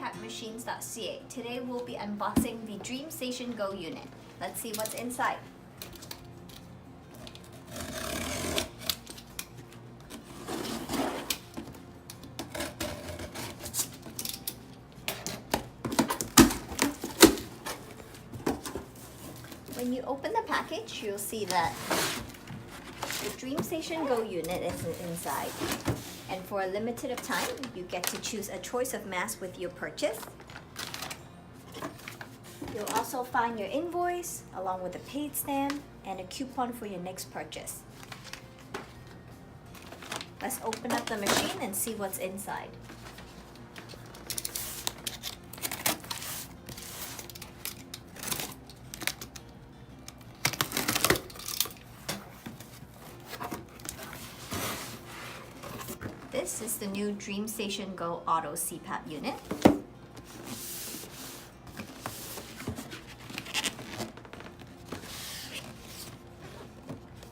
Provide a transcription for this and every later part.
CPAPmachines.ca. Today we'll be unboxing the Dreamstation Go unit. Let's see what's inside. When you open the package, you'll see that the Dreamstation Go unit is inside. And for a limited of time, you get to choose a choice of mask with your purchase. You'll also find your invoice along with a paid stamp and a coupon for your next purchase. Let's open up the machine and see what's inside. This is the new Dreamstation Go Auto CPAP unit.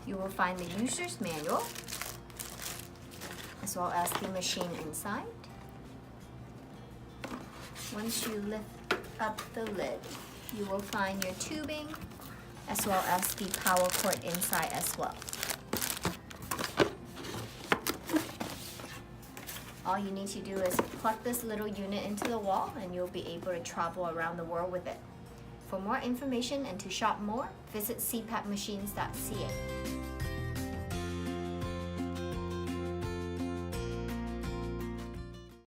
You will find the user's manual as well as the machine inside. Once you lift up the lid, you will find your tubing as well as the power cord inside as well. All you need to do is plug this little unit into the wall and you'll be able to travel around the world with it. For more information and to shop more, visit CPAPmachines.ca.